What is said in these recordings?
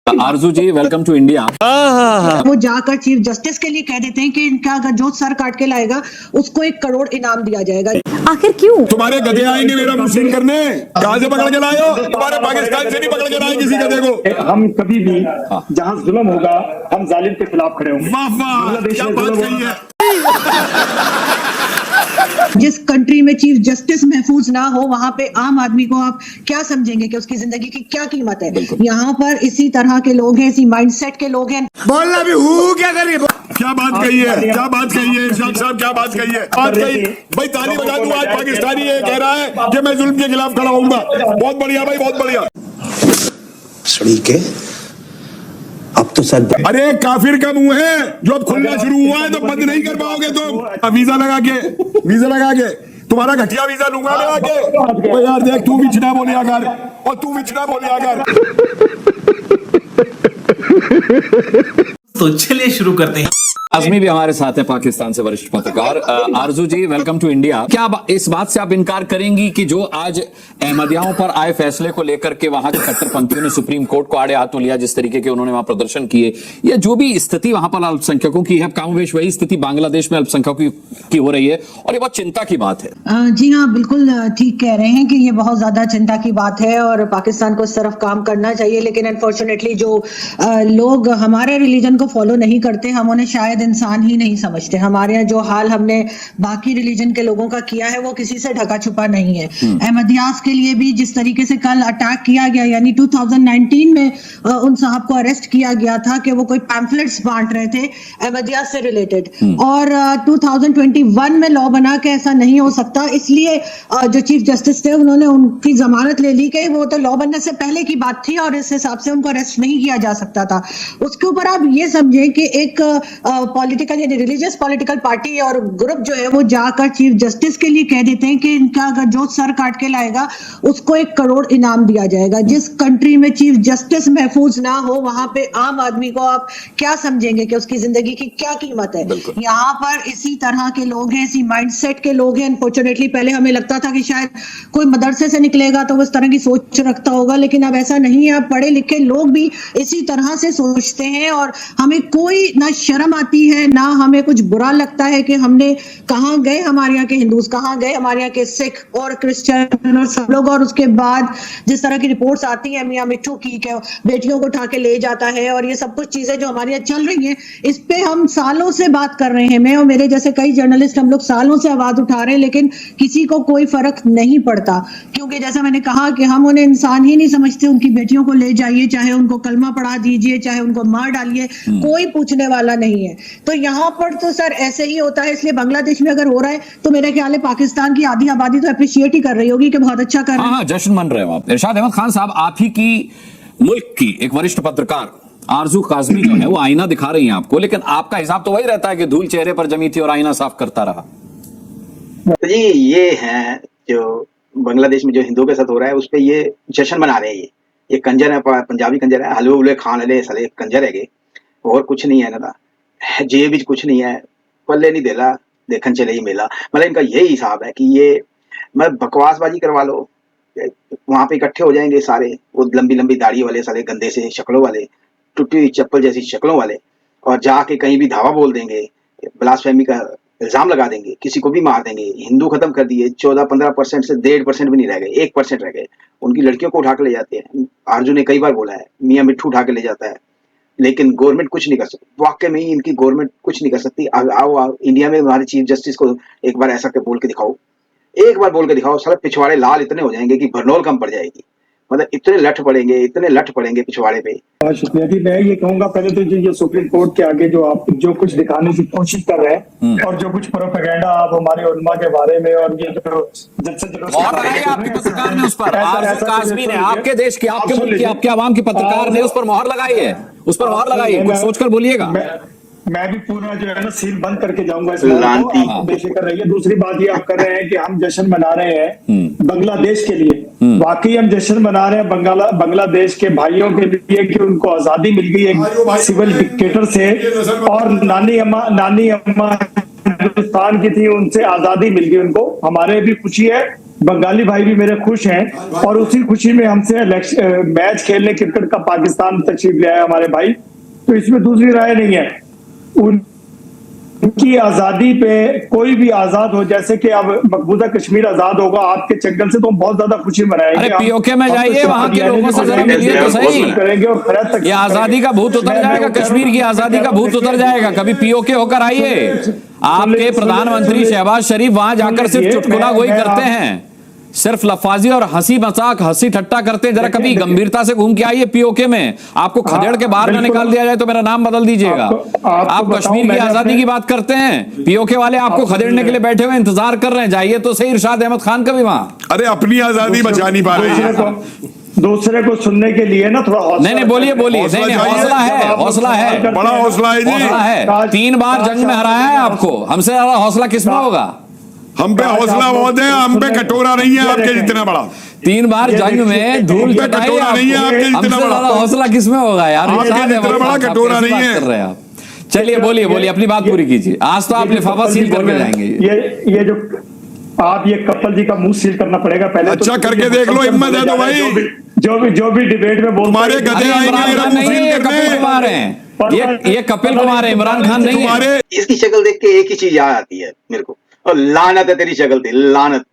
Aarzoo ji, welcome to India. वो जाकर chief justice के लिए कह देते हैं कि इनका अगर जो सर काट के लाएगा उसको 1 करोड़ इनाम दिया जाएगा। आखिर क्यों? तुम्हारे गधे आएंगे मेरा मुश्किल करने। कहां से पकड़ के लाए हो? तुम्हारे पाकिस्तान से नहीं पकड़ के लाए किसी गधे को। हम कभी भी जहां जुल्म होगा हम जालिम के खिलाफ खड़े होंगे। वाह वाह, क्या बात कही है। जिस कंट्री में चीफ जस्टिस महफूज ना हो वहां पे आम आदमी को आप क्या समझेंगे कि उसकी जिंदगी की क्या कीमत है। यहाँ पर इसी तरह के लोग हैं, इसी माइंडसेट के लोग हैं। बोलना भी हूँ क्या करिए। क्या बात कही है, क्या बात कही है इरशाद साहब, क्या बात कही है। बात कही भाई, ताली बजा दूं। आज पाकिस्तानी ये कह रहा है कि मैं जुल्म के खिलाफ खड़ा होऊंगा। बहुत बढ़िया भाई, बहुत बढ़िया। के अब तो सर, अरे काफिर का मुंह है जो अब खुलना शुरू हुआ है, तो बंद नहीं कर पाओगे तुम। वीजा लगा के तुम्हारा घटिया वीजा लूंगा मैं आके। ओ यार देख, तू विचना बोले अगर, और तू विचना बोले अगर। तो चलिए शुरू करते हैं। आजमी भी हमारे साथ है, पाकिस्तान से वरिष्ठ पत्रकार। आरजू जी, वेलकम टू इंडिया। क्या इस बात से आप इनकार करेंगी कि जो आज अहमदियाओं पर आए फैसले को लेकर के वहां के कट्टरपंथियों ने सुप्रीम कोर्ट को आड़े हाथों लिया, जिस तरीके के उन्होंने वहां प्रदर्शन किए, या जो भी स्थिति वहां पर अल्पसंख्यकों की है, कमोबेश वही स्थिति बांग्लादेश में अल्पसंख्यकों की हो रही है, और ये बहुत चिंता की बात है। जी हाँ, बिल्कुल ठीक कह रहे हैं कि ये बहुत ज्यादा चिंता की बात है और पाकिस्तान को इस तरफ काम करना चाहिए। लेकिन अनफॉर्चुनेटली जो लोग हमारे रिलीजन को फॉलो नहीं करते, हम उन्हें शायद इंसान ही नहीं समझते। हमारे यहाँ जो हाल हमने बाकी रिलीजन के लोगों का किया है वो किसी से ढका छुपा नहीं है। अहमदियास के लिए भी जिस तरीके से कल अटैक किया गया, यानी 2019 में उन साहब को अरेस्ट किया गया था कि वो कोई पैम्फलेट्स बांट रहे थे अहमदियास से रिलेटेड, और 2021 में लॉ बना के ऐसा नहीं हो सकता। इसलिए जो चीफ जस्टिस थे उन्होंने उनकी जमानत ले ली कि वो तो लॉ बनने से पहले की बात थी और इस हिसाब से उनको अरेस्ट नहीं किया जा सकता था। उसके ऊपर आप ये समझें कि एक पॉलिटिकल यानी रिलीजियस पॉलिटिकल पार्टी और ग्रुप जो है वो जाकर चीफ जस्टिस के लिए कह देते हैं कि इनका अगर जो सर काट के लाएगा उसको 1 करोड़ इनाम दिया जाएगा। जिस कंट्री में चीफ जस्टिस महफूज ना हो वहां पे आम आदमी को आप क्या समझेंगे कि उसकी जिंदगी की क्या कीमत है। यहाँ पर इसी तरह के लोग हैं, इसी माइंडसेट के लोग हैं। अनफॉर्चुनेटली पहले हमें लगता था कि शायद कोई मदरसे से निकलेगा तो वो इस तरह की सोच रखता होगा, लेकिन अब ऐसा नहीं है। अब पढ़े लिखे लोग भी इसी तरह से सोचते हैं और हमें कोई ना शर्म आती है ना हमें कुछ बुरा लगता है कि हमने कहाँ गए हमारे यहाँ के हिंदूज, कहाँ गए हमारे यहाँ के सिख और क्रिश्चियन और सब लोग। और उसके बाद जिस तरह की रिपोर्ट्स आती हैं मियां मिट्ठू की कि बेटियों को उठा के ले जाता है और ये सब कुछ चीजें जो हमारे यहाँ चल रही हैं, इस पे हम सालों से बात कर रहे हैं। मैं और मेरे जैसे कई जर्नलिस्ट, हम लोग सालों से आवाज उठा रहे हैं, लेकिन किसी को कोई फर्क नहीं पड़ता, क्योंकि जैसा मैंने कहा कि हम उन्हें इंसान ही नहीं समझते। उनकी बेटियों को ले जाइए, चाहे उनको कलमा पढ़ा दीजिए, चाहे उनको मार डालिए, कोई पूछने वाला नहीं है। तो यहाँ पर तो सर ऐसे ही होता है। इसलिए बांग्लादेश में अगर हो रहा है तो मेरे ख्याल है पाकिस्तान की आधी आबादी तो अप्रिशिएट ही कर रही होगी कि बहुत अच्छा कर रहे हैं। हाँ, जश्न मन रहे हो आप। इरशाद अहमद खान साहब, आप ही की मुल्क की एक वरिष्ठ पत्रकार आरजू काज़मी जो है वो आईना दिखा रही हैं आपको, लेकिन आपका हिसाब तो वही रहता है कि धूल चेहरे पर जमी थी और आईना साफ करता रहा। तो जी ये है जो बांग्लादेश में जो हिंदुओं के साथ हो रहा है उस पर ये जश्न मना रहे हैं। ये कंजर है, पंजाबी कंजर है, हलवे उलवे खान वाले साले कंजर है, और कुछ नहीं है ना, जे भी कुछ नहीं है, पल्ले नहीं देला देखन चले ही मेला। मतलब इनका यही हिसाब है कि ये मतलब बकवासबाजी करवा लो, वहां पे इकट्ठे हो जाएंगे सारे, वो लंबी लंबी दाढ़ी वाले सारे, गंदे से शक्लों वाले, टूटी हुई चप्पल जैसी शक्लों वाले, और जाके कहीं भी धावा बोल देंगे, ब्लास्फेमी का इल्जाम लगा देंगे, किसी को भी मार देंगे। हिंदू खत्म कर दिए, 14-15% से 1.5% भी नहीं रह गए, 1% रह गए। उनकी लड़कियों को उठा के ले जाते हैं। आरजू ने कई बार बोला है, मियां मिट्ठू उठा के ले जाता है, लेकिन गवर्नमेंट कुछ नहीं कर सकती। वाकई में ही इनकी गवर्नमेंट कुछ नहीं कर सकती। आओ इंडिया में हमारे चीफ जस्टिस को एक बार ऐसा बोल के दिखाओ, एक बार बोल के दिखाओ, सारे पिछवाड़े लाल इतने हो जाएंगे कि भरनोल कम पड़ जाएगी। मतलब इतने लठ पड़ेंगे पिछवाड़े पे। बहुत शुक्रिया जी। मैं ये कहूंगा पहले तो ये सुप्रीम कोर्ट के आगे जो आप जो कुछ दिखाने की कोशिश कर रहे हैं और जो कुछ प्रोपेगेंडा आप हमारे उलमा के बारे में और ये जो मोहर लगाई आपकी पत्रकार ने उस पर, आरजू काज़मी ने, आपके देश की, आपके मुल्क की, आपके आवाम की पत्रकार ने उस पर मोहर लगाई है, उस पर मोहर लगाई है। कुछ सोचकर बोलिएगा। मैं भी पूरा जो है ना सील बंद करके जाऊंगा इस बात, बेफिक्र रहिए। दूसरी बात ये आप कर रहे हैं कि हम जश्न मना रहे हैं बांग्लादेश के लिए, वाकई हम जश्न मना रहे हैं बांग्लादेश के भाइयों के लिए कि उनको आजादी मिल गई एक सिविल डिक्टेटर से, और नानी अम्मा हिंदुस्तान की थी, उनसे आजादी मिल गई उनको। हमारे भी खुशी है, बंगाली भाई भी मेरे खुश हैं और उसी खुशी में हमसे मैच खेलने क्रिकेट का पाकिस्तान तशरीफ ले आए हमारे भाई। तो इसमें दूसरी राय नहीं है। उनकी आजादी पे कोई भी आजाद हो, जैसे कि अब मकबूजा कश्मीर आजाद होगा आपके चंगल से, तो हम बहुत ज्यादा खुशी मनाएंगे। अरे पीओके में जाइए, वहां के लोगों से जरा मिलिए तो सही। करेंगे और खैर तक ये आजादी का भूत उतर जाएगा, कश्मीर की आजादी का भूत उतर जाएगा। कभी पीओके होकर आइए। आपके प्रधानमंत्री शहबाज शरीफ वहां जाकर सिर्फ चुटकुला गोई करते हैं, सिर्फ लफाजी और हंसी मजाक हंसी ठट्टा करते हैं। जरा कभी गंभीरता से घूम के आइए पीओके में। आपको खदेड़ के बाहर ना निकाल दिया जाए तो मेरा नाम बदल दीजिएगा। आप कश्मीर की आजादी की बात करते हैं, पीओके वाले आपको खदेड़ने के लिए बैठे हुए इंतजार कर रहे हैं। जाइए तो सही इरशाद अहमद खान का भी वहां। अरे अपनी आजादी बचा नहीं पा रहे हैं, दूसरे को सुनने के लिए ना थोड़ा हौसला। नहीं बोलिए बोलिए। नहीं हौसला है, हौसला है, बड़ा हौसला है जी, हौसला है। 3 बार जंग में हराया है आपको, हमसे ज्यादा हौसला किसमें होगा? हम पे हौसला बहुत है, हम पे कटोरा नहीं है आपके जितना बड़ा। 3 बार जंग में धूल पे चटाई कटोरा नहीं है आपके हमसे जितना बड़ा। ज्यादा हौसला किसमें होगा यार? आपके इरशाद जितना अहमद बड़ा खान, आप कटोरा कैसी नहीं बात है। कर रहे हैं आप? चलिए बोलिए अपनी बात पूरी कीजिए। आज तो आप लिफाफा सील करके जाएंगे। ये जो आप ये कपिल जी का मुंह सील करना पड़ेगा पहले। अच्छा करके देख लो, हिम्मत है तो भाई। जो भी डिबेट में बोलते तुम्हारे हैं, गधे अरे आएंगे इमरान मेरा खान मुंह नहीं है, सील ये कपिल करने। कुमार हैं। ये कपिल कुमार है, इमरान खान नहीं है। तुम्हारे इसकी शक्ल देख के एक ही चीज याद आती है मेरे को, और लानत है तेरी शक्ल पे, लानत,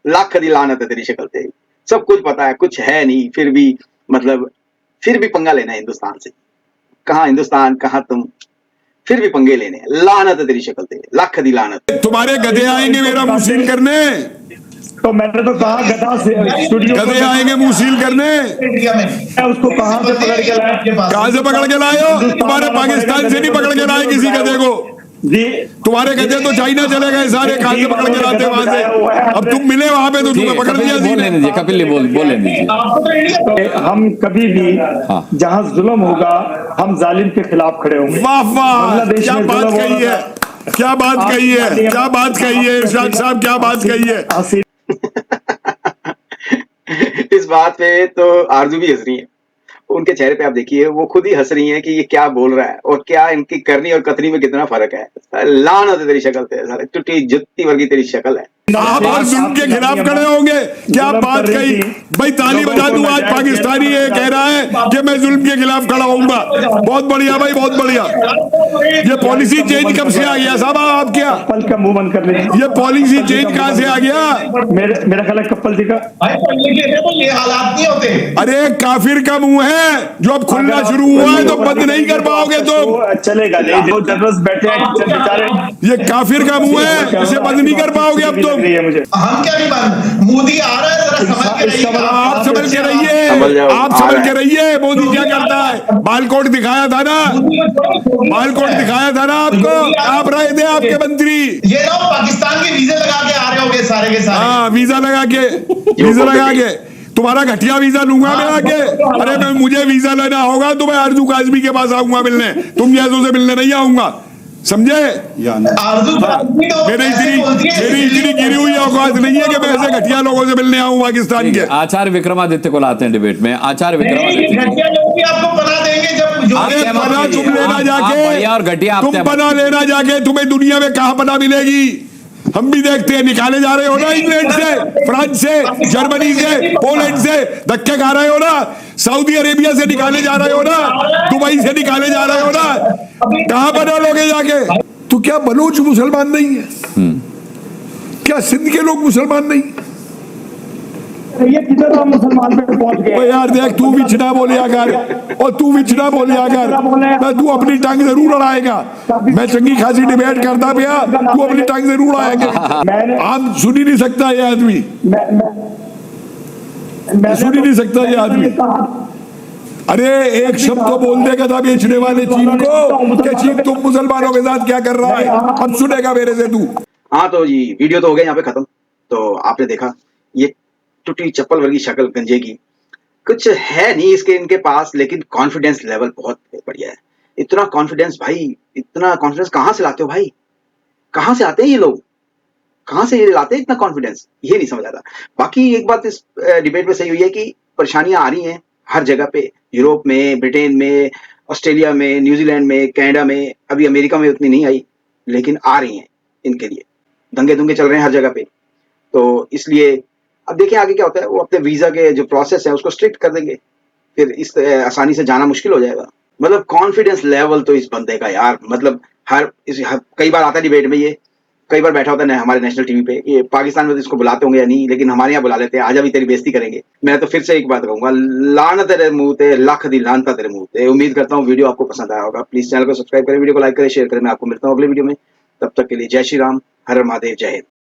लाख दी लानत है तेरी शक्ल पे। सब कुछ पता है, कुछ है नहीं, फिर भी मतलब फिर भी पंगा लेना है हिंदुस्तान से। कहाँ हिंदुस्तान, कहाँ तुम, फिर भी पंगे लेने हैं। लानत है तेरी शक्ल पे, लाख दी लानत। तुम्हारे गधे आएंगे मेरा मुंह सील करने। तो मैंने तो कहा गधा से स्टूडियो गधे आएंगे मुंह सील करने। उसको कहां से पकड़ के लाए? कहां से पकड़ के लाए हो? तुम्हारे पाकिस्तान से नहीं पकड़ के लाए किसी गधे को। जी तुम्हारे गधे तो चाइना चले गए सारे, कहां से पकड़ के लाते वहां से। अब तुम मिले वहां पे तो तुम्हें पकड़ लिया बोल लेने दीजिए, कपिल जी बोल लेने दीजिए। हम कभी भी जहां जुल्म होगा हम जालिम के खिलाफ खड़े होंगे। वाह वाह, बांग्लादेश क्या में बात जुल्म हो कही रहा है, क्या बात कही है, क्या बात कही है इरशाद साहब, क्या बात कही है। इस बात पे तो आरजू भी हंस रही है। उनके चेहरे पे आप देखिए, वो खुद ही हंस रही हैं कि ये क्या बोल रहा है और क्या इनकी करनी और कतनी में कितना फर्क है। लानत है तेरी शक्ल पे, साले टूटी जुत्ती वर्गी तेरी शक्ल है। आप और जुल्म के खिलाफ खड़े होंगे, क्या बात कही भाई। ताली बजा दूं, आज पाकिस्तानी ये कह रहा है कि मैं जुल्म के खिलाफ खड़ा होऊंगा। बहुत बढ़िया भाई, बहुत बढ़िया। ये पॉलिसी चेंज कब से आ गया साहब आप? क्या कपल का मुंह बंद कर लीजिए। ये पॉलिसी चेंज कहां से आ गया? मेरा ख्याल है कपल जी का ये हालात नहीं होते। अरे काफिर का मुंह है जो अब खुलना शुरू हुआ है, तो बंद नहीं कर पाओगे तुम। चलेगा नहीं, जो जर्नलिस्ट बैठे हैं बेचारे, ये काफिर का मुंह है, इसे बंद नहीं कर पाओगे अब तुम। मुझे हम क्या नहीं बंद, मोदी आ रहा है, जरा समझ के रहिएगा। आप समझ के रहिए, आप समझ के रहिए। मोदी क्या करता है? बालकोट दिखाया था ना, बालकोट दिखाया था ना आपको। आप रहे थे आपके मंत्री। ये लोग पाकिस्तान के वीजे लगा के आ रहे होंगे सारे के सारे। हाँ वीजा लगा के तुम्हारा घटिया वीजा लूंगा मैं आके। अरे मैं मुझे वीजा लेना होगा तो मैं आरजू काजमी के पास आऊंगा मिलने, तुम जैसों से मिलने नहीं आऊंगा, समझे? मेरी इतनी गिरी हुई औकात नहीं है कि मैं ऐसे घटिया लोगों से मिलने आऊं पाकिस्तान के। आचार्य विक्रमादित्य को लाते हैं डिबेट में। आचार्य विक्रमादित्य आपको बना देंगे जब अरे पना तुम लेना बढ़िया और जाके, घटिया तुम पना लेना जाके, तुम्हें दुनिया में कहां पना मिलेगी? हम भी देखते हैं, निकाले जा रहे हो ना इंग्लैंड से, फ्रांस से, जर्मनी से, पोलैंड से, धक्के खा रहे हो ना, सऊदी अरेबिया से निकाले जा रहे हो ना, दुबई से निकाले जा रहे हो ना। कहां बना लोगे जाके? तो क्या बलूच मुसलमान नहीं है? क्या सिंध के लोग मुसलमान नहीं? ये किधर हम मुसलमान पे पहुंच गए? ओ यार देख, तू बिछड़ा बोले अगर, और तू बिछड़ा बोले अगर, मैं तू अपनी टंग जरूर अड़ाएगा। मैं चंगी खासी डिबेट करता पिया, तू अपनी टंग जरूर अड़ाएगा। आम सुन ही नहीं सकता ये आदमी, सुन ही नहीं सकता ये आदमी। अरे एक शब्द तो बोल देगा था बेचने वाले चीन को कि चीन तुम मुसलमानों के साथ क्या कर रहा है, अब सुनेगा मेरे से तू। हाँ तो जी वीडियो तो हो गया यहाँ पे खत्म। तो आपने देखा ये टूटी चप्पल वर्गी शक्ल गंजे की, कुछ है नहीं इसके इनके पास, लेकिन कॉन्फिडेंस लेवल बहुत बढ़िया है। इतना कॉन्फिडेंस भाई, इतना कॉन्फिडेंस कहाँ से लाते हो भाई? कहाँ से आते हैं ये लोग? कहाँ से ये लाते हैं इतना कॉन्फिडेंस? ये नहीं समझ आता। बाकी एक बात इस डिबेट में सही हुई है कि परेशानियां आ रही हैं हर जगह पे, यूरोप में, ब्रिटेन में, ऑस्ट्रेलिया में, न्यूजीलैंड में, कनाडा में, अभी अमेरिका में उतनी नहीं आई, लेकिन आ रही हैं। इनके लिए दंगे दुंगे चल रहे हैं हर जगह पे। तो इसलिए अब देखिए आगे क्या होता है, वो अपने वीजा के जो प्रोसेस है उसको स्ट्रिक्ट कर देंगे, फिर इस आसानी से जाना मुश्किल हो जाएगा। मतलब कॉन्फिडेंस लेवल तो इस बंदे का यार, मतलब कई बार आता है डिबेट में, ये कई बार बैठा होता है हमारे नेशनल टीवी पे, ये पाकिस्तान में तो इसको बुलाते होंगे या नहीं, लेकिन हमारे यहाँ बुला लेते हैं, आज अभी तेरी बेइज्जती करेंगे। मैं तो फिर से एक बात कहूंगा, लानत तेरे मुंह ते, लख दी लानता तेरे मुंह ते। उम्मीद करता हूँ वीडियो आपको पसंद आया होगा। प्लीज चैनल को सब्सक्राइब करें, वीडियो को लाइक करें, शेयर करें। मैं आपको मिलता हूँ अगले वीडियो में, तब तक के लिए जय श्री राम, हर हर महादेव, जय हिंद।